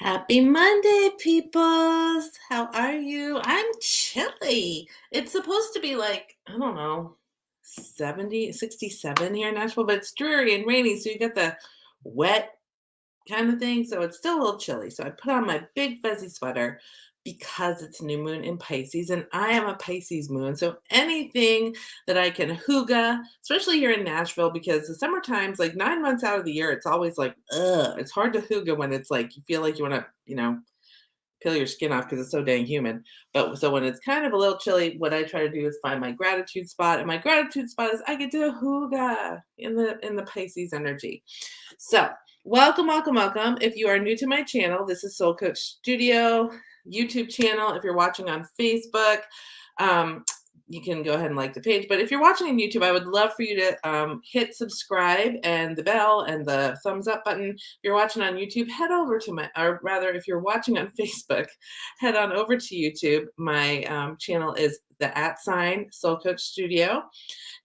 Happy Monday, peoples. How are you? I'm chilly. It's supposed to be like, I don't know, 70, 67 here in Nashville, but it's dreary and rainy. So you get the wet kind of thing. So it's still a little chilly. So I put on my big fuzzy sweater because it's new moon in Pisces and I am a Pisces moon. So anything that I can hooga, especially here in Nashville, because the summer times, like 9 months out of the year, it's always like, ugh, it's hard to hooga when it's like you feel like you want to, peel your skin off because it's so dang humid. But so when it's kind of a little chilly, what I try to do is find my gratitude spot. And my gratitude spot is I get to hooga in the Pisces energy. So, welcome, welcome, welcome. If you are new to my channel, this is Soul Coach Studio YouTube channel. If you're watching on Facebook, um, you can go ahead and like the page. But if you're watching on YouTube, I would love for you to hit subscribe and the bell and the thumbs up button. If you're watching on YouTube, head over to or rather, if you're watching on Facebook, head on over to YouTube. My channel is the @ Soul Coach Studio,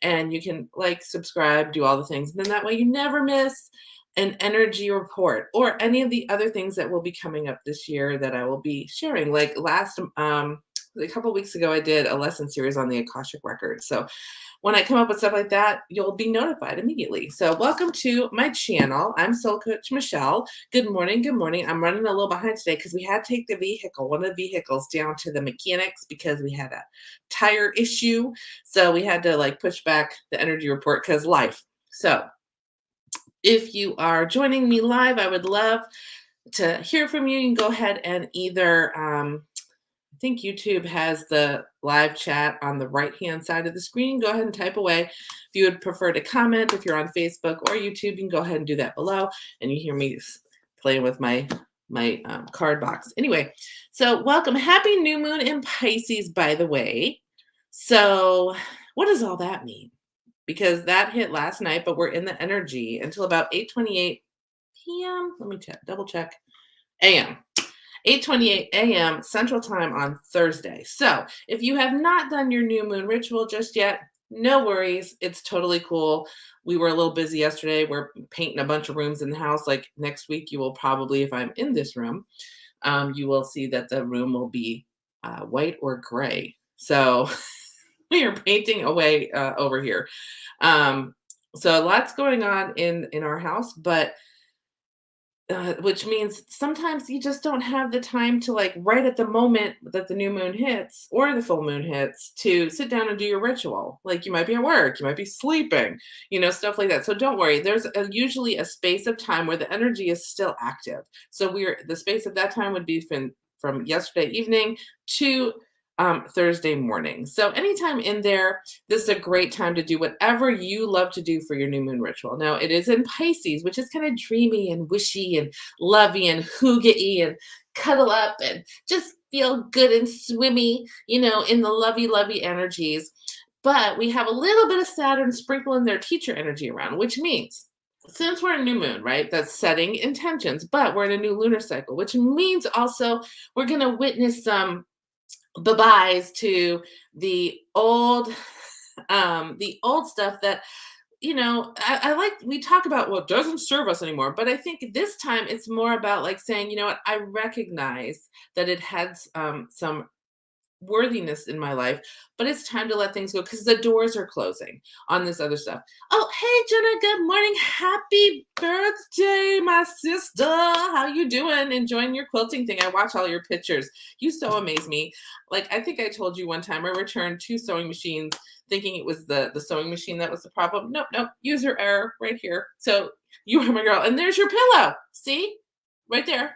and you can like, subscribe, do all the things. And then that way you never miss an energy report or any of the other things that will be coming up this year that I will be sharing. Like a couple weeks ago, I did a lesson series on the Akashic Records. So when I come up with stuff like that, you'll be notified immediately. So welcome to my channel. I'm Soul Coach Michele. Good morning. Good morning. I'm running a little behind today because we had to take one of the vehicles down to the mechanics because we had a tire issue. So we had to like push back the energy report because life. So if you are joining me live, I would love to hear from you. You can go ahead and either, I think YouTube has the live chat on the right-hand side of the screen. Go ahead and type away. If you would prefer to comment, if you're on Facebook or YouTube, you can go ahead and do that below. And you hear me playing with my card box. Anyway, so welcome. Happy new moon in Pisces, by the way. So what does all that mean? Because that hit last night, but we're in the energy until about 8:28 p.m. Let me double check. AM. 8:28 a.m. Central Time on Thursday. So if you have not done your new moon ritual just yet, no worries. It's totally cool. We were a little busy yesterday. We're painting a bunch of rooms in the house. Like next week, you will probably, if I'm in this room, you will see that the room will be white or gray. So we are painting away over here. So lots going on in our house, but which means sometimes you just don't have the time to, like, right at the moment that the new moon hits or the full moon hits, to sit down and do your ritual. Like, you might be at work, you might be sleeping, stuff like that. So don't worry. There's usually a space of time where the energy is still active. So the space of that time would be from yesterday evening to Thursday morning. So anytime in there, this is a great time to do whatever you love to do for your new moon ritual. Now, it is in Pisces, which is kind of dreamy and wishy and lovey and hooga-y and cuddle up and just feel good and swimmy, in the lovey energies. But we have a little bit of Saturn sprinkling their teacher energy around, which means since we're in new moon, right, that's setting intentions, but we're in a new lunar cycle, which means also we're going to witness some bye-byes to the old stuff that, I like. We talk about what doesn't serve us anymore, but I think this time it's more about like saying, you know what, I recognize that it had some worthiness in my life, but it's time to let things go because the doors are closing on this other stuff. Oh, hey Jenna, good morning. Happy birthday, my sister. How you doing? Enjoying your quilting thing. I watch all your pictures. You so amaze me. Like, I think I told you one time I returned 2 sewing machines thinking it was the sewing machine that was the problem. Nope, user error right here. So you are my girl. And there's your pillow. See? Right there.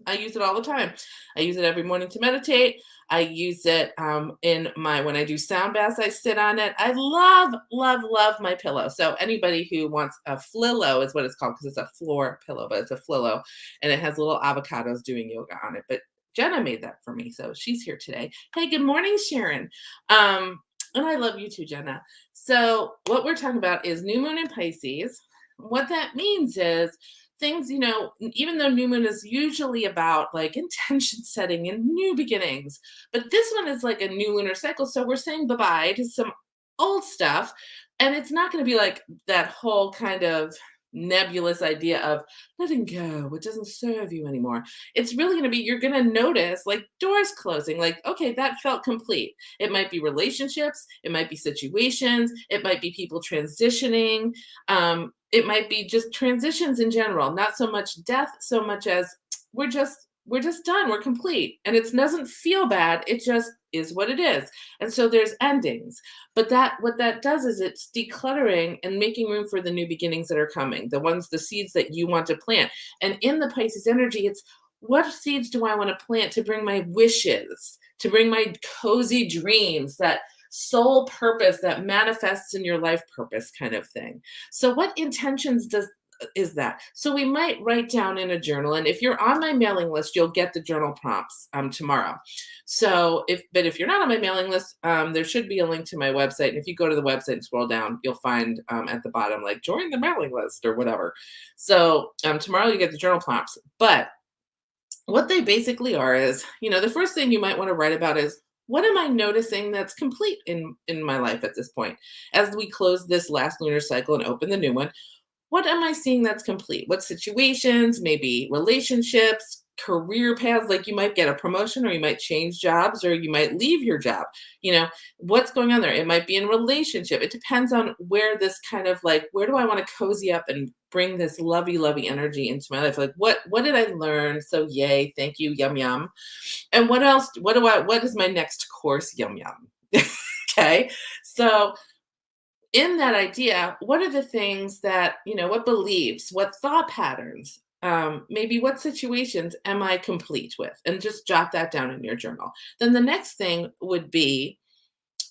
I use it all the time. I use it every morning to meditate. I use it when I do sound baths, I sit on it. I love my pillow. So anybody who wants a flillo is what it's called, because it's a floor pillow, but it's a flillo and it has little avocados doing yoga on it. But Jenna made that for me. So she's here today. Hey, good morning, Sharon. And I love you too, Jenna. So what we're talking about is new moon in Pisces. What that means is things, even though new moon is usually about like intention setting and new beginnings, but this one is like a new lunar cycle. So we're saying bye-bye to some old stuff. And it's not going to be like that whole kind of nebulous idea of letting go what doesn't serve you anymore. It's really going to be, you're going to notice like doors closing, like, okay, that felt complete. It might be relationships, it might be situations, it might be people transitioning, it might be just transitions in general, not so much death so much as we're just done, we're complete, and it doesn't feel bad, it just is what it is. And so there's endings, but that what that does is it's decluttering and making room for the new beginnings that are coming, the ones, the seeds that you want to plant. And in the Pisces energy, it's what seeds do I want to plant to bring my wishes, to bring my cozy dreams, that soul purpose that manifests in your life purpose kind of thing. So what intentions does is that? So we might write down in a journal, and if you're on my mailing list, you'll get the journal prompts tomorrow. So if you're not on my mailing list, there should be a link to my website. And if you go to the website and scroll down, you'll find at the bottom like join the mailing list or whatever. So tomorrow you get the journal prompts. But what they basically are is, the first thing you might want to write about is, what am I noticing that's complete in my life at this point? As we close this last lunar cycle and open the new one, what am I seeing that's complete? What situations, maybe relationships, career paths, like you might get a promotion or you might change jobs or you might leave your job. You know, what's going on there? It might be in relationship. It depends on where this kind of like, where do I want to cozy up and bring this lovey energy into my life? Like what did I learn? So yay, thank you, yum yum. And what else? What is my next course? Yum yum. Okay. So in that idea, what are the things that, what beliefs, what thought patterns, maybe what situations am I complete with? And just jot that down in your journal. Then the next thing would be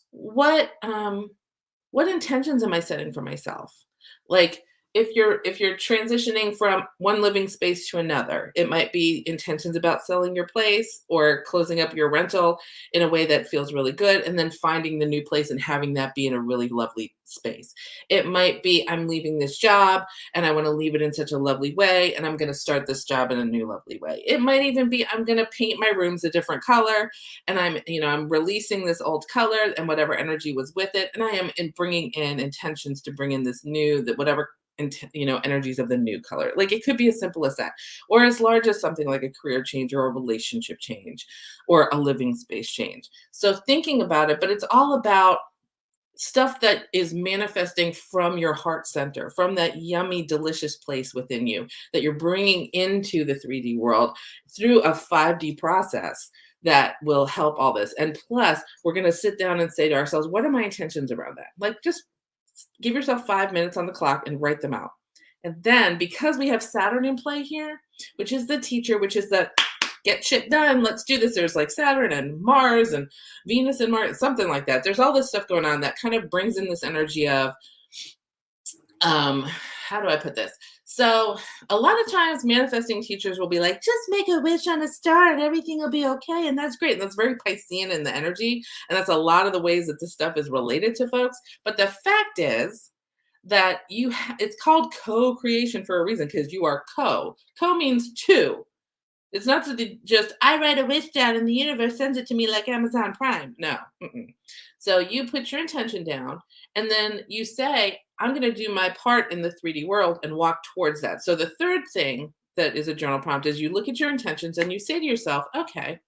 what what intentions am I setting for myself? Like if you're transitioning from one living space to another, it might be intentions about selling your place or closing up your rental in a way that feels really good, and then finding the new place and having that be in a really lovely space. It might be I'm leaving this job and I want to leave it in such a lovely way, and I'm going to start this job in a new lovely way. It might even be I'm going to paint my rooms a different color, and I'm releasing this old color and whatever energy was with it, and I am bringing in intentions to bring in this new, that whatever energies of the new color. Like it could be as simple as that, or as large as something like a career change or a relationship change or a living space change. So thinking about it, but it's all about stuff that is manifesting from your heart center, from that yummy, delicious place within you that you're bringing into the 3D world through a 5D process that will help all this. And plus, we're going to sit down and say to ourselves, what are my intentions around that? Like, just give yourself 5 minutes on the clock and write them out. And then, because we have Saturn in play here, which is the teacher, which is the get shit done, let's do this. There's like Saturn and Mars and Venus and Mars, something like that. There's all this stuff going on that kind of brings in this energy of, how do I put this? So a lot of times manifesting teachers will be like, just make a wish on a star and everything will be okay. And that's great. And that's very Piscean in the energy. And that's a lot of the ways that this stuff is related to folks. But the fact is that it's called co-creation for a reason, because you are co. Co means two. It's not just I write a wish down and the universe sends it to me like Amazon Prime. No. Mm-mm. So you put your intention down and then you say, I'm going to do my part in the 3D world and walk towards that. So the third thing that is a journal prompt is you look at your intentions and you say to yourself, okay,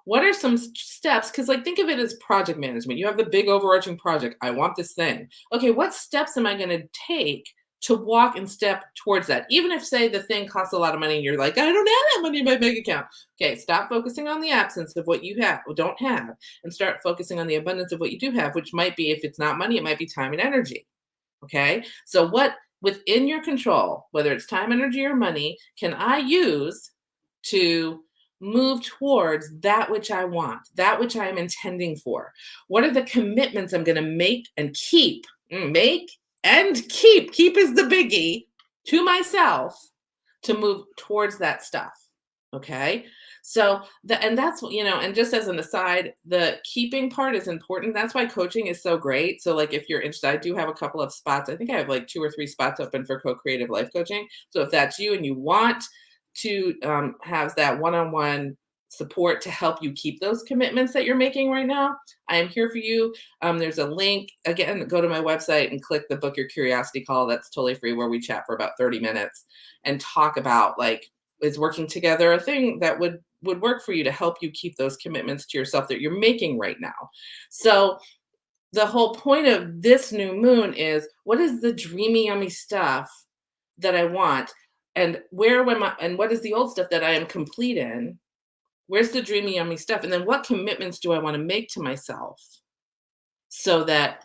what are some steps? Because like think of it as project management. You have the big overarching project. I want this thing. Okay, what steps am I going to take to walk and step towards that? Even if, say, the thing costs a lot of money and you're like, I don't have that money in my bank account. Okay, stop focusing on the absence of what you have or don't have and start focusing on the abundance of what you do have, which might be, if it's not money, it might be time and energy. Okay, so what within your control, whether it's time, energy, or money, can I use to move towards that which I want, that which I am intending for? What are the commitments I'm going to make and keep? Make and keep. Keep is the biggie, to myself to move towards that stuff. Okay. So and that's, and just as an aside, the keeping part is important. That's why coaching is so great. So like if you're interested, I do have a couple of spots. I think I have like 2 or 3 spots open for co-creative life coaching. So if that's you and you want to have that one-on-one support to help you keep those commitments that you're making right now, I am here for you. There's a link. Again, go to my website and click the Book Your Curiosity call. That's totally free, where we chat for about 30 minutes and talk about, like, is working together a thing that would work for you to help you keep those commitments to yourself that you're making right now. So the whole point of this new moon is, what is the dreamy, yummy stuff that I want? And where am I, and what is the old stuff that I am complete in? Where's the dreamy, yummy stuff? And then what commitments do I want to make to myself so that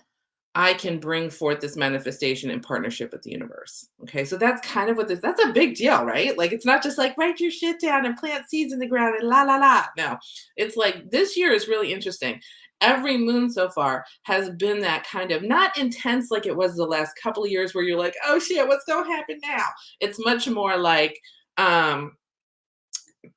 I can bring forth this manifestation in partnership with the universe? Okay, so that's kind of what that's a big deal, right? Like, it's not just like write your shit down and plant seeds in the ground and la la la. No, it's like this year is really interesting. Every moon so far has been that kind of not intense like it was the last couple of years where you're like, oh shit, what's going to happen now? It's much more like,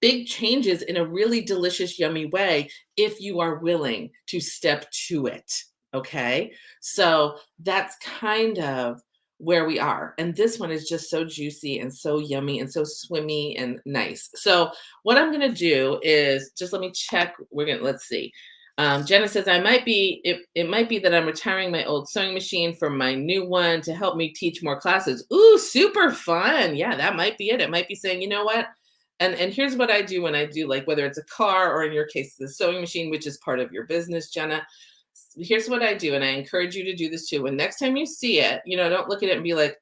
big changes in a really delicious, yummy way if you are willing to step to it. Okay. So that's kind of where we are. And this one is just so juicy and so yummy and so swimmy and nice. So, what I'm going to do is just let me check. Let's see. Jenna says, it might be that I'm retiring my old sewing machine for my new one to help me teach more classes. Ooh, super fun. Yeah, that might be it. It might be saying, you know what? And here's what I do when I do, like, whether it's a car or in your case, the sewing machine, which is part of your business, Jenna. Here's what I do. And I encourage you to do this too. When next time you see it, don't look at it and be like,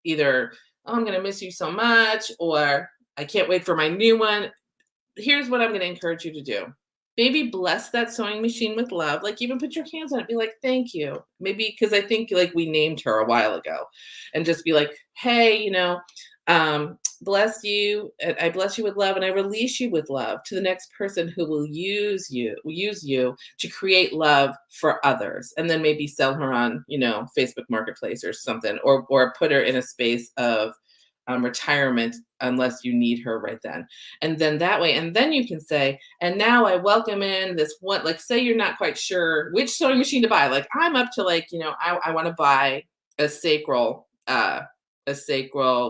either, oh, I'm going to miss you so much, or I can't wait for my new one. Here's what I'm going to encourage you to do. Maybe bless that sewing machine with love. Like, even put your hands on it. Be like, thank you. Maybe because I think, like, we named her a while ago, and just be like, hey, bless you. I bless you with love, and I release you with love to the next person who will use you to create love for others. And then maybe sell her on, Facebook Marketplace or something, or put her in a space of retirement unless you need her right then. And then that way, and then you can say, and now I welcome in this one, like, say you're not quite sure which sewing machine to buy. Like, I'm up to, like, I want to buy a sacral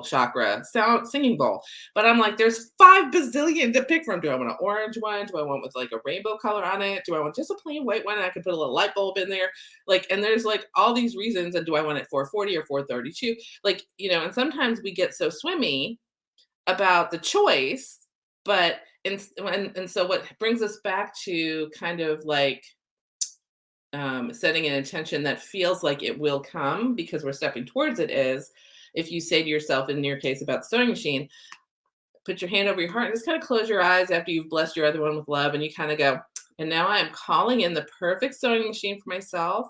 chakra singing bowl. But I'm like, there's 5 bazillion to pick from. Do I want an orange one? Do I want with like a rainbow color on it? Do I want just a plain white one? And I can put a little light bulb in there. Like, and there's like all these reasons. And do I want it 440 or 432? Like, and sometimes we get so swimmy about the choice, but and so what brings us back to kind of like setting an intention that feels like it will come because we're stepping towards it is, if you say to yourself, in your case about the sewing machine, put your hand over your heart and just kind of close your eyes after you've blessed your other one with love, and you kind of go, and now I am calling in the perfect sewing machine for myself.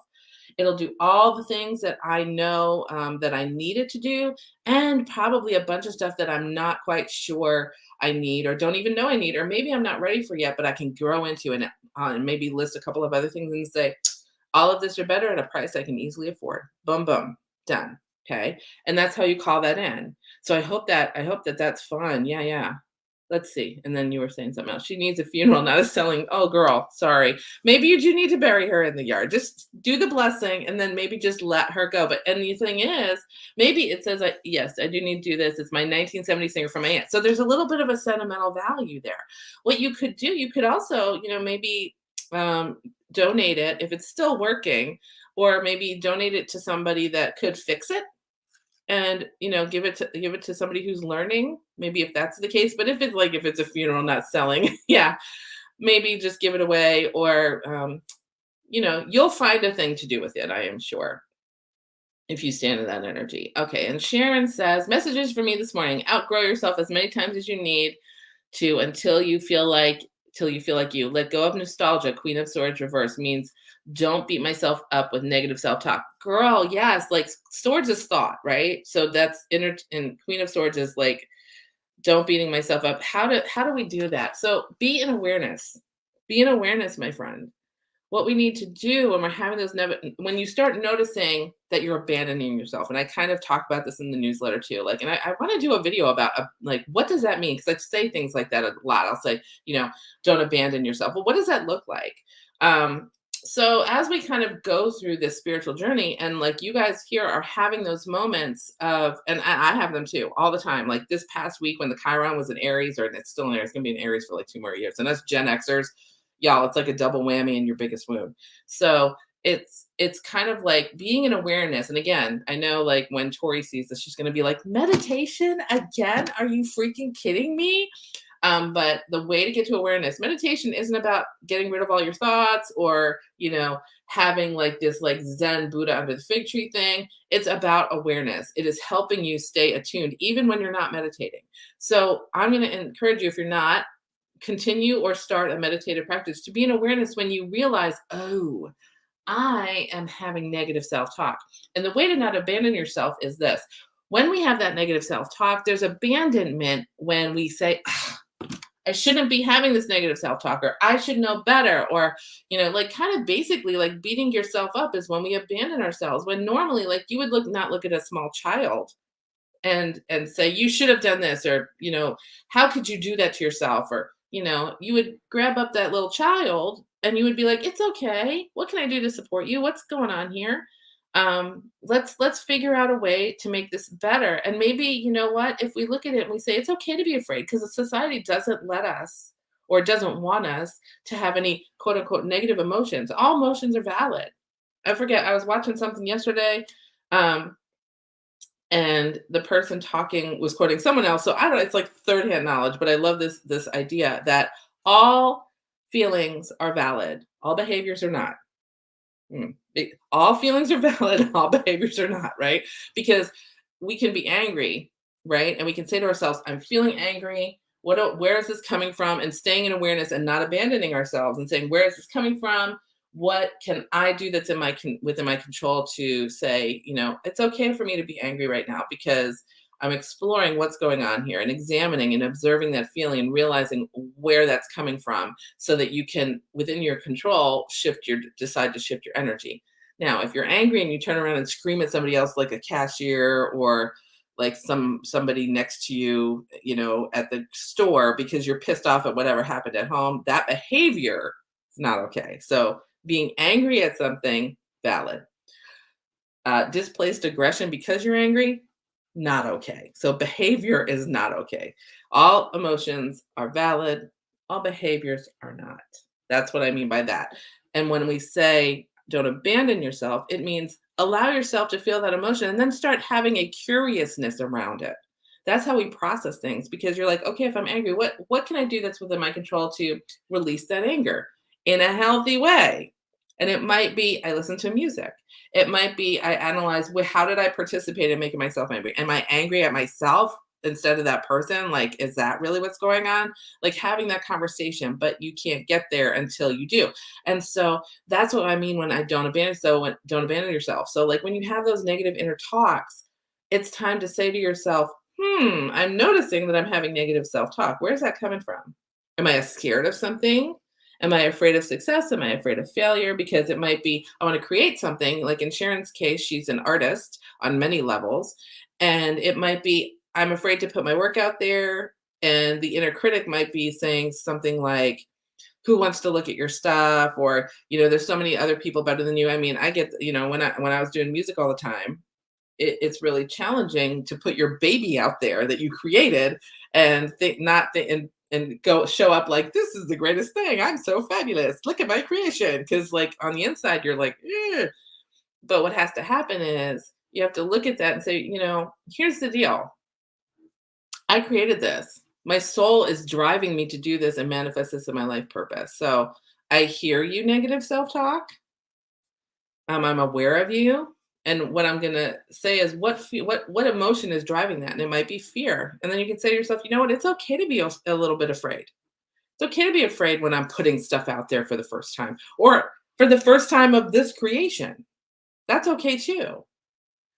It'll do all the things that I know that I need it to do, and probably a bunch of stuff that I'm not quite sure I need, or don't even know I need, or maybe I'm not ready for yet, but I can grow into it, and maybe list a couple of other things and say, all of this are better at a price I can easily afford. Boom, boom, done. Okay. And that's how you call that in. So I hope that that's fun. Yeah, yeah. Let's see. And then you were saying something else. She needs a funeral, not a selling. Oh, girl, sorry. Maybe you do need to bury her in the yard. Just do the blessing and then maybe just let her go. But and the thing is, maybe it says, yes, I do need to do this. It's my 1970 singer from my aunt. So there's a little bit of a sentimental value there. What you could do, you could also, maybe donate it if it's still working, or maybe donate it to somebody that could fix it, and give it to somebody who's learning, maybe, if that's the case. But if it's a funeral not selling, yeah, maybe just give it away, or you'll find a thing to do with it, I am sure, if you stand in that energy. Okay. And Sharon says, messages for me this morning: outgrow yourself as many times as you need to until you feel like you let go of nostalgia. Queen of Swords reverse means don't beat myself up with negative self-talk. Girl, yes, like swords is thought, right? So that's inner, and Queen of Swords is like, don't beating myself up. How do we do that? So be in awareness, my friend. What we need to do when we're having those when you start noticing that you're abandoning yourself, and I kind of talk about this in the newsletter too, like, and I want to do a video about like, what does that mean? Because I say things like that a lot. I'll say, don't abandon yourself. Well, what does that look like? So as we kind of go through this spiritual journey, and like you guys here are having those moments of, and I have them too all the time. Like this past week when the Chiron was in Aries, or it's still in Aries, it's gonna be in Aries for like 2 more years. And us Gen Xers, y'all, it's like a double whammy in your biggest wound. So it's kind of like being in awareness. And again, I know like when Tori sees this, she's gonna be like, meditation again? Are you freaking kidding me? But the way to get to awareness, meditation isn't about getting rid of all your thoughts or, having like this like Zen Buddha under the fig tree thing. It's about awareness. It is helping you stay attuned, even when you're not meditating. So I'm going to encourage you, if you're not, continue or start a meditative practice to be in awareness when you realize, oh, I am having negative self talk. And the way to not abandon yourself is this: when we have that negative self talk, there's abandonment when we say, I shouldn't be having this negative self-talk, or I should know better, or like kind of basically like beating yourself up is when we abandon ourselves, when normally like you would not look at a small child and say you should have done this, or how could you do that to yourself, or you would grab up that little child and you would be like, it's okay, what can I do to support you, what's going on here, let's figure out a way to make this better. And maybe, what, if we look at it and we say it's okay to be afraid, because the society doesn't let us or doesn't want us to have any quote unquote negative emotions. All emotions are valid. I forget, I was watching something yesterday, um and the person talking was quoting someone else. So I don't know, it's like third hand knowledge, but I love this idea that all feelings are valid, all behaviors are not. All feelings are valid, all behaviors are not, right? Because we can be angry, right? And we can say to ourselves, I'm feeling angry. Where is this coming from? And staying in awareness and not abandoning ourselves and saying, where is this coming from? What can I do that's within my control to say, it's okay for me to be angry right now, because I'm exploring what's going on here and examining and observing that feeling and realizing where that's coming from, so that you can, within your control, decide to shift your energy. Now, if you're angry and you turn around and scream at somebody else, like a cashier or like somebody next to you, at the store, because you're pissed off at whatever happened at home, that behavior is not okay. So being angry at something, valid. Displaced aggression because you're angry, not okay. So behavior is not okay. All emotions are valid, all behaviors are not. That's what I mean by that. And when we say don't abandon yourself, it means allow yourself to feel that emotion and then start having a curiousness around it. That's how we process things, because you're like, okay, if I'm angry, what can I do that's within my control to release that anger in a healthy way? And it might be I listen to music. It might be I analyze, well, how did I participate in making myself angry? Am I angry at myself instead of that person? Like, is that really what's going on? Like having that conversation, but you can't get there until you do. And so that's what I mean when I don't abandon. So don't abandon yourself. So like when you have those negative inner talks, it's time to say to yourself, I'm noticing that I'm having negative self-talk. Where's that coming from? Am I scared of something? Am I afraid of success? Am I afraid of failure? Because it might be, I want to create something. Like in Sharon's case, she's an artist on many levels. And it might be, I'm afraid to put my work out there. And the inner critic might be saying something like, who wants to look at your stuff? Or, there's so many other people better than you. I mean, I get, when I was doing music all the time, it's really challenging to put your baby out there that you created and think not think and go show up like, this is the greatest thing, I'm so fabulous, look at my creation, because like on the inside you're like, eh. But what has to happen is you have to look at that and say, here's the deal, I created this, my soul is driving me to do this and manifest this in my life purpose. So I hear you, negative self-talk. I'm aware of you. And what I'm gonna say is what emotion is driving that, and it might be fear. And then you can say to yourself, you know what? It's okay to be a little bit afraid. It's okay to be afraid when I'm putting stuff out there for the first time, or for the first time of this creation. That's okay too.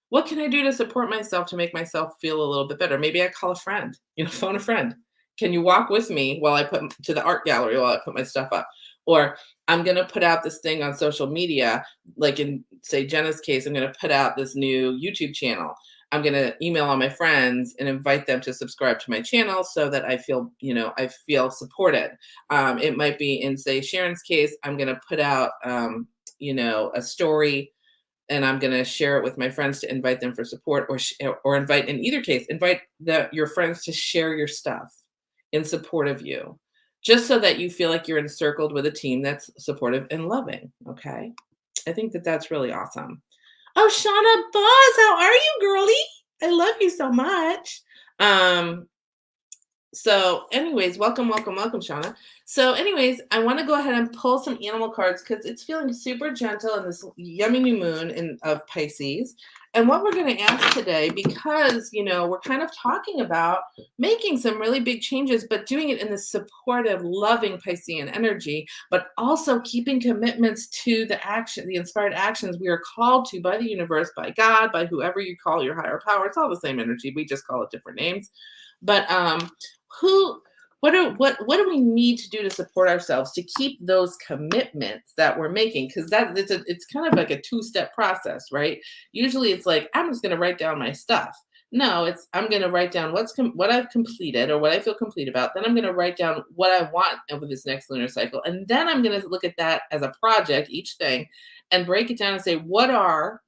What can I do to support myself to make myself feel a little bit better? Maybe I call a friend, phone a friend. Can you walk with me while I put to the art gallery while I put my stuff up? Or I'm going to put out this thing on social media, like in, say, Jenna's case, I'm going to put out this new YouTube channel. I'm going to email all my friends and invite them to subscribe to my channel so that I feel supported. It might be in, say, Sharon's case, I'm going to put out a story, and I'm going to share it with my friends to invite them for support, or invite, in either case, invite your friends to share your stuff in support of you, just so that you feel like you're encircled with a team that's supportive and loving. Okay. I think that that's really awesome. Oh, Shauna Buzz, how are you, girlie? I love you so much. Um, so, anyways, welcome, welcome, welcome, Shauna. So, anyways, I want to go ahead and pull some animal cards because it's feeling super gentle in this yummy new moon of Pisces. And what we're going to ask today, because we're kind of talking about making some really big changes, but doing it in the supportive, loving Piscean energy, but also keeping commitments to the inspired actions we are called to by the universe, by God, by whoever you call your higher power. It's all the same energy. We just call it different names. But who what do we need to do to support ourselves to keep those commitments that we're making? Because it's kind of like a two-step process, right? Usually it's like, I'm just going to write down my stuff. No, it's, I'm going to write down what I've completed or what I feel complete about. Then I'm going to write down what I want over this next lunar cycle, and then I'm going to look at that as a project, each thing, and break it down and say, what are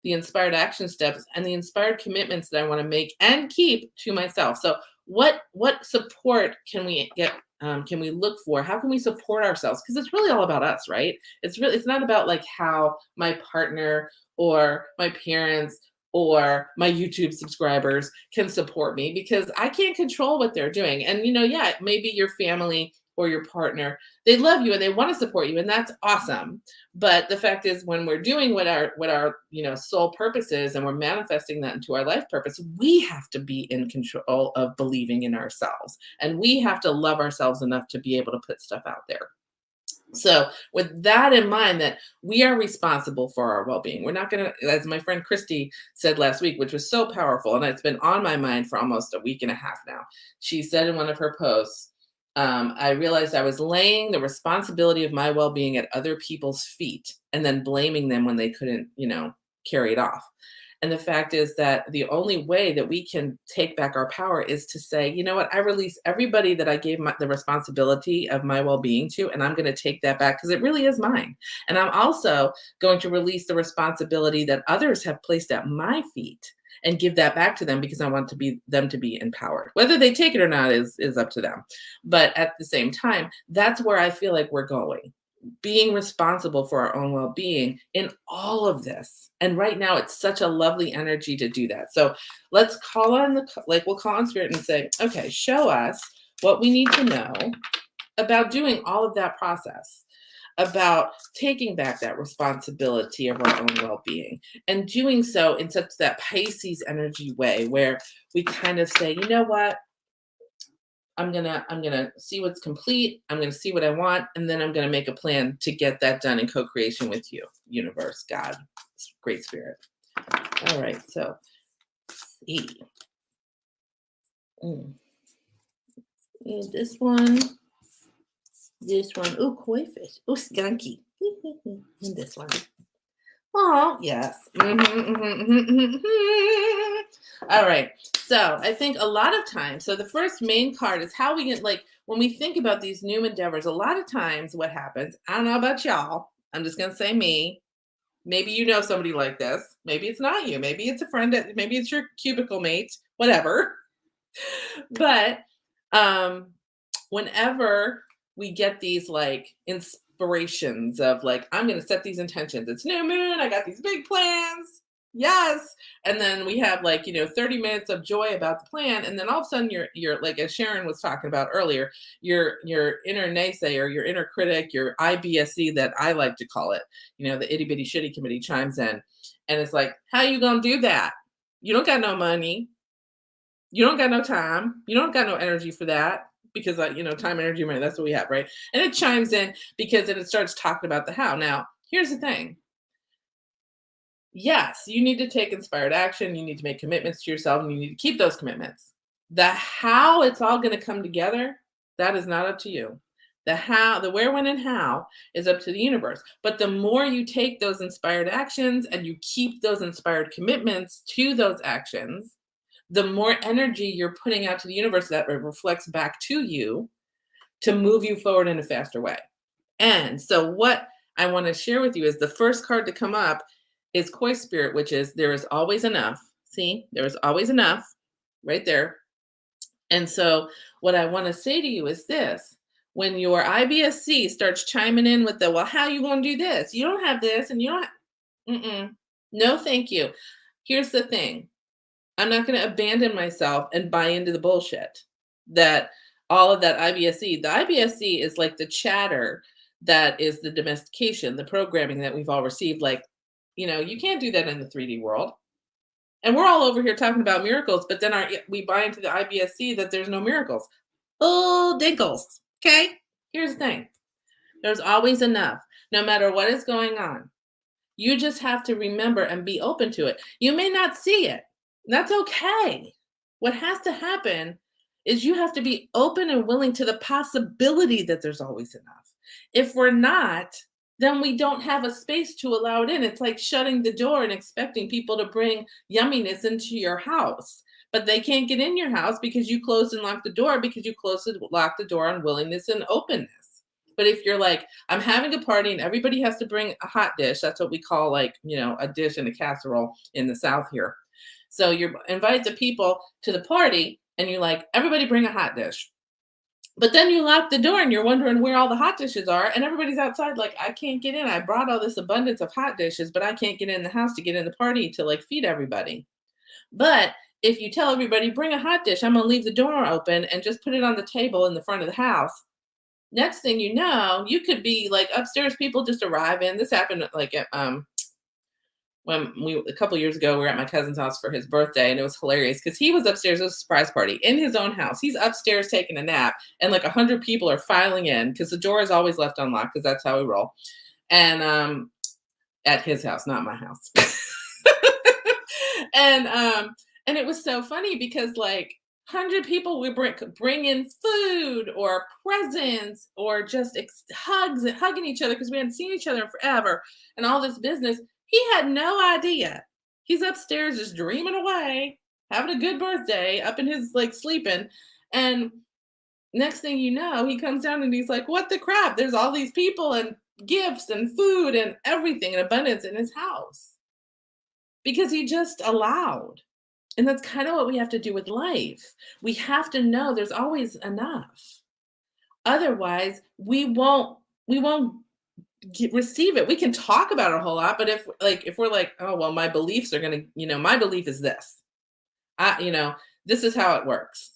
the inspired action steps and the inspired commitments that I want to make and keep to myself. So what support can we get? Can we look for? How can we support ourselves? Because it's really all about us, right? It's not about like how my partner or my parents or my YouTube subscribers can support me, because I can't control what they're doing. And yeah, maybe your family or your partner, they love you and they want to support you, and that's awesome. But the fact is, when we're doing what our soul purpose is, and we're manifesting that into our life purpose, we have to be in control of believing in ourselves, and we have to love ourselves enough to be able to put stuff out there. So with that in mind, that we are responsible for our well-being. We're not going to, as my friend Christy said last week, which was so powerful, and it's been on my mind for almost a week and a half now. She said in one of her posts, I realized I was laying the responsibility of my well-being at other people's feet and then blaming them when they couldn't, carry it off. And the fact is that the only way that we can take back our power is to say, you know what, I release everybody that I gave the responsibility of my well-being to, and I'm going to take that back because it really is mine. And I'm also going to release the responsibility that others have placed at my feet and give that back to them, because I want them to be empowered. Whether they take it or not is up to them. But at the same time, that's where I feel like we're going. Being responsible for our own well-being in all of this. And right now it's such a lovely energy to do that. So let's call on we'll call on spirit and say, okay, show us what we need to know about doing all of that process, about taking back that responsibility of our own well-being, and doing so in such that Pisces energy way where we kind of say, you know what, I'm gonna see what's complete. I'm gonna see what I want, and then I'm gonna make a plan to get that done in co-creation with you, universe, God, great spirit. All right, so let's see. This one. Oh, koi fish. Oh, skunky. And this one. Oh, yes. All right. So I think a lot of times, so the first main card is how we get, when we think about these new endeavors, a lot of times what happens, I don't know about y'all, I'm just going to say me. Maybe you know somebody like this. Maybe it's not you. Maybe it's a friend. Maybe it's your cubicle mate, whatever. But whenever we get these inspirations of I'm going to set these intentions. It's new moon. I got these big plans. Yes. And then we have 30 minutes of joy about the plan. And then all of a sudden you're like, as Sharon was talking about earlier, your inner naysayer, your inner critic, your IBSC that I like to call it, the itty bitty shitty committee chimes in. And it's like, how you going to do that? You don't got no money. You don't got no time. You don't got no energy for that. Because time, energy, money, that's what we have, right? And it chimes in because then it starts talking about the how. Now, here's the thing. Yes, you need to take inspired action. You need to make commitments to yourself, and you need to keep those commitments. The how it's all going to come together, that is not up to you. The how, the where, when, and how is up to the universe. But the more you take those inspired actions and you keep those inspired commitments to those actions, the more energy you're putting out to the universe that reflects back to you to move you forward in a faster way. And so what I want to share with you is the first card to come up is Koi Spirit, which is there is always enough. See, there is always enough right there. And so, what I want to say to you is this: when your IBSC starts chiming in with the, well, how you going to do this? You don't have this, and you don't. Mm-mm. No, thank you. Here's the thing: I'm not going to abandon myself and buy into the bullshit that all of that IBSC. The IBSC is like the chatter that is the domestication, the programming that we've all received. Like, you can't do that in the 3D world. And we're all over here talking about miracles, but then we buy into the IBSC that there's no miracles. Oh, dinkles. Okay. Here's the thing: there's always enough, no matter what is going on. You just have to remember and be open to it. You may not see it. That's okay. What has to happen is you have to be open and willing to the possibility that there's always enough. If we're not, then we don't have a space to allow it in. It's like shutting the door and expecting people to bring yumminess into your house. But they can't get in your house because you closed and locked the door, because you closed and locked the door on willingness and openness. But if you're like, I'm having a party and everybody has to bring a hot dish, that's what we call, like, a dish and a casserole in the South here. So you invite the people to the party and you're like, everybody bring a hot dish. But then you lock the door and you're wondering where all the hot dishes are. And everybody's outside like, I can't get in. I brought all this abundance of hot dishes, but I can't get in the house to get in the party to like feed everybody. But if you tell everybody, bring a hot dish, I'm going to leave the door open and just put it on the table in the front of the house. Next thing you know, you could be like upstairs, people just arrive in. This happened like at, when a couple years ago, we were at my cousin's house for his birthday, and it was hilarious because he was upstairs. It was a surprise party in his own house. He's upstairs taking a nap, and like 100 people are filing in because the door is always left unlocked because that's how we roll. And at his house, not my house. and and it was so funny because like 100 people would bring in food or presents or just hugs and hugging each other because we hadn't seen each other in forever and all this business. He had no idea. He's upstairs just dreaming away, having a good birthday, up in his like sleeping. And next thing you know, he comes down and he's like, what the crap? There's all these people and gifts and food and everything in abundance in his house because he just allowed. And that's kind of what we have to do with life. We have to know there's always enough. Otherwise, we won't receive it. We can talk about it a whole lot, but if we're like, oh well, my beliefs are gonna, my belief is this. This is how it works.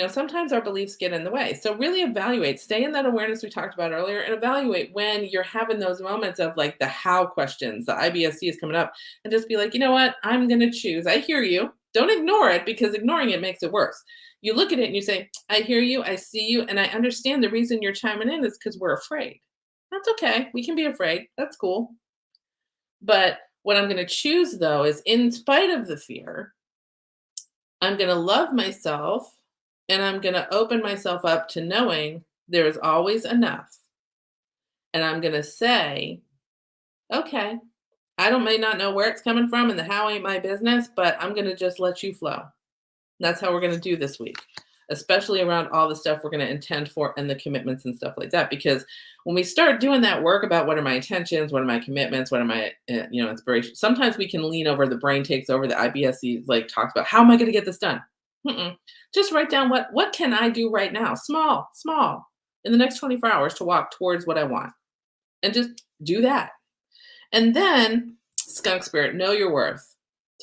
Sometimes our beliefs get in the way. So really evaluate, stay in that awareness we talked about earlier, and evaluate when you're having those moments of like the how questions, the IBSC is coming up, and just be like, you know what? I'm going to choose. I hear you. Don't ignore it because ignoring it makes it worse. You look at it and you say, I hear you. I see you. And I understand the reason you're chiming in is because we're afraid. That's okay. We can be afraid. That's cool. But what I'm going to choose though is in spite of the fear, I'm going to love myself. And I'm going to open myself up to knowing there's always enough. And I'm going to say, okay, may not know where it's coming from and the how ain't my business, but I'm going to just let you flow. That's how we're going to do this week, especially around all the stuff we're going to intend for and the commitments and stuff like that. Because when we start doing that work about what are my intentions, what are my commitments, what are my, inspirations, sometimes we can lean over, the brain takes over, the IBSC like talks about, how am I going to get this done? Just write down what can I do right now? Small, in the next 24 hours to walk towards what I want. And just do that. And then, skunk spirit, know your worth.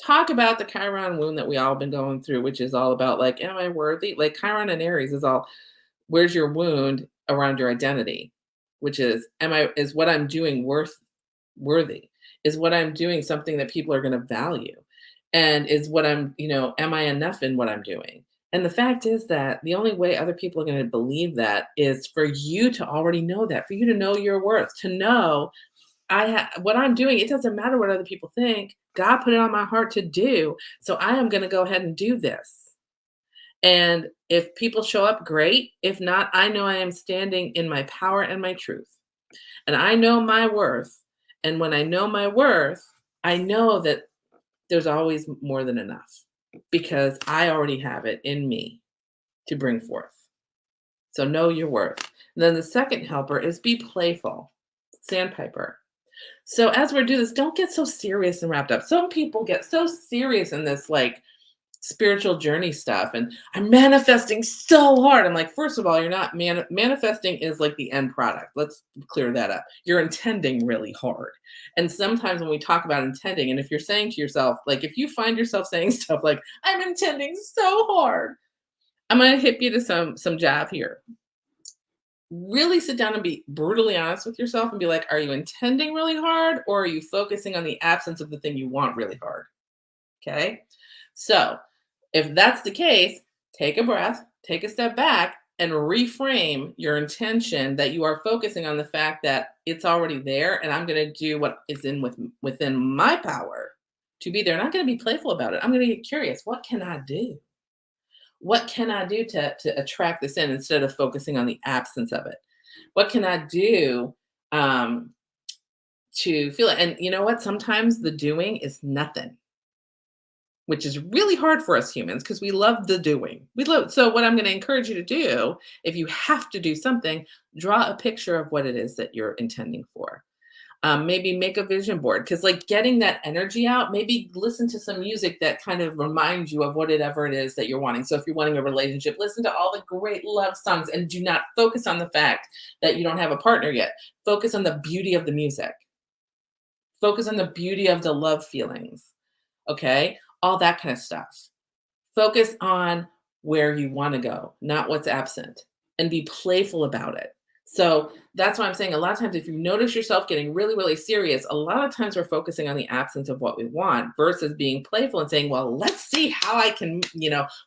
Talk about the Chiron wound that we all been going through, which is all about like, am I worthy? Like Chiron and Aries is all, where's your wound around your identity? Which is, is what I'm doing worthy? Is what I'm doing something that people are going to value? And is what I'm, am I enough in what I'm doing? And the fact is that the only way other people are going to believe that is for you to already know that, for you to know your worth, to know what I'm doing. It doesn't matter what other people think. God put it on my heart to do. So I am going to go ahead and do this. And if people show up, great. If not, I know I am standing in my power and my truth. And I know my worth. And when I know my worth, I know that there's always more than enough because I already have it in me to bring forth. So know your worth. And then the second helper is be playful. sandpiper. So as we're doing this, don't get so serious and wrapped up. Some people get so serious in this like spiritual journey stuff, and I'm manifesting so hard. I'm like, first of all, you're not manifesting is like the end product. Let's clear that up. You're intending really hard. And sometimes when we talk about intending, and if you're saying to yourself, like if you find yourself saying stuff like, I'm intending so hard, I'm gonna hit you to some jab here. Really sit down and be brutally honest with yourself and be like, are you intending really hard or are you focusing on the absence of the thing you want really hard? Okay. So if that's the case, take a breath, take a step back, and reframe your intention that you are focusing on the fact that it's already there and I'm going to do what is within my power to be there. And I'm going to be playful about it. I'm going to get curious. What can I do? What can I do to attract this in instead of focusing on the absence of it? What can I do um, to feel it? And you know what? Sometimes the doing is nothing, which is really hard for us humans because we love the doing. We love. So what I'm going to encourage you to do, if you have to do something, draw a picture of what it is that you're intending for. Maybe make a vision board because like getting that energy out, maybe listen to some music that kind of reminds you of whatever it is that you're wanting. So if you're wanting a relationship, listen to all the great love songs and do not focus on the fact that you don't have a partner yet. Focus on the beauty of the music. Focus on the beauty of the love feelings. Okay. All that kind of stuff. Focus on where you want to go, not what's absent, and be playful about it. So that's why I'm saying a lot of times, if you notice yourself getting really, really serious, a lot of times we're focusing on the absence of what we want versus being playful and saying, well, let's see how I can,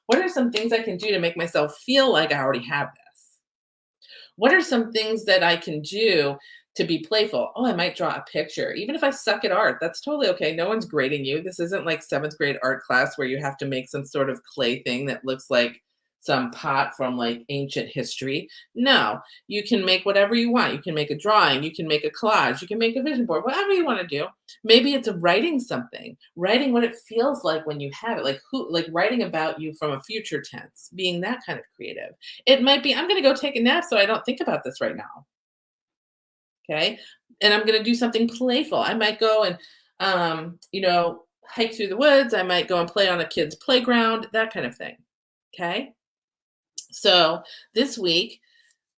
what are some things I can do to make myself feel like I already have this? What are some things that I can do to be playful? Oh, I might draw a picture. Even if I suck at art, that's totally okay. No one's grading you. This isn't like seventh grade art class where you have to make some sort of clay thing that looks like some pot from like ancient history. No, you can make whatever you want. You can make a drawing, you can make a collage, you can make a vision board, whatever you want to do. Maybe it's writing something, writing what it feels like when you have it, like writing about you from a future tense, being that kind of creative. It might be, I'm going to go take a nap so I don't think about this right now. Okay. And I'm going to do something playful. I might go and, hike through the woods. I might go and play on a kid's playground, that kind of thing. Okay. So this week,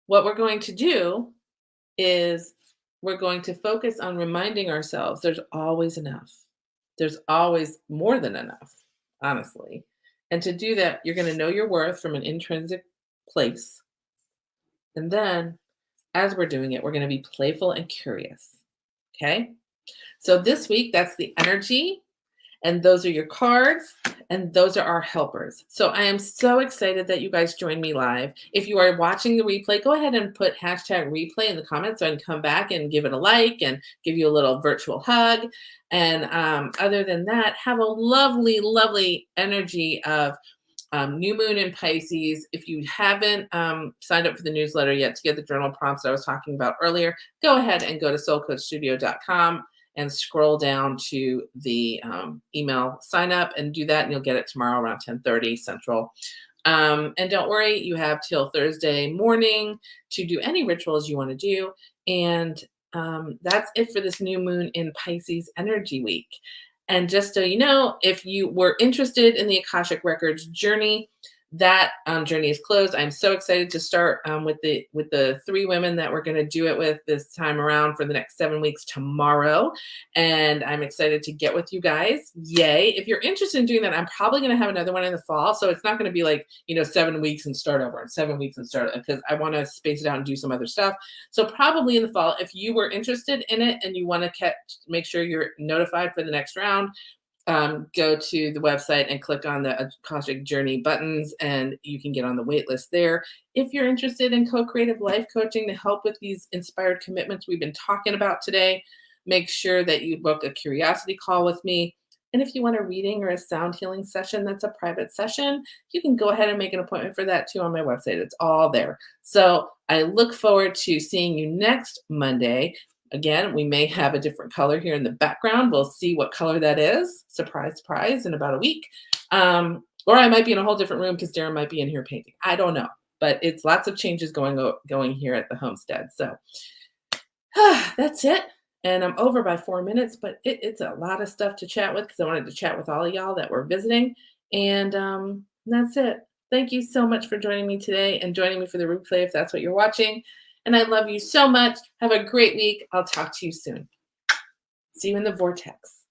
what we're going to do is we're going to focus on reminding ourselves there's always enough. There's always more than enough, honestly. And to do that, you're going to know your worth from an intrinsic place. And then as we're doing it, we're going to be playful and curious. Okay. So this week, that's the energy. And those are your cards. And those are our helpers. So I am so excited that you guys joined me live. If you are watching the replay, go ahead and put hashtag replay in the comments so I can come back and give it a like and give you a little virtual hug. And other than that, have a lovely, lovely energy of new moon in Pisces. If you haven't signed up for the newsletter yet to get the journal prompts I was talking about earlier, go ahead and go to soulcoachstudio.com and scroll down to the email sign up and do that, and you'll get it tomorrow around 10:30 Central. And don't worry, you have till Thursday morning to do any rituals you want to do. And that's it for this new moon in Pisces energy week. And just so you know, if you were interested in the Akashic Records journey, that journey is closed. I'm so excited to start with the 3 women that we're going to do it with this time around for the next 7 weeks tomorrow. And I'm excited to get with you guys. Yay. If you're interested in doing that, I'm probably going to have another one in the fall. So it's not going to be like, 7 weeks and start over and 7 weeks and start, because I want to space it out and do some other stuff. So probably in the fall, if you were interested in it and you want to make sure you're notified for the next round, go to the website and click on the Akashic Journey buttons, and you can get on the wait list there. If you're interested in co-creative life coaching to help with these inspired commitments we've been talking about today, make sure that you book a curiosity call with me. And if you want a reading or a sound healing session, that's a private session, you can go ahead and make an appointment for that too on my website. It's all there. So I look forward to seeing you next Monday. Again, we may have a different color here in the background. We'll see what color that is. Surprise, surprise, in about a week. Or I might be in a whole different room because Darren might be in here painting. I don't know. But it's lots of changes going here at the homestead. So That's it. And I'm over by 4 minutes, but it's a lot of stuff to chat with because I wanted to chat with all of y'all that were visiting. And that's it. Thank you so much for joining me today and joining me for the replay if that's what you're watching. And I love you so much. Have a great week. I'll talk to you soon. See you in the vortex.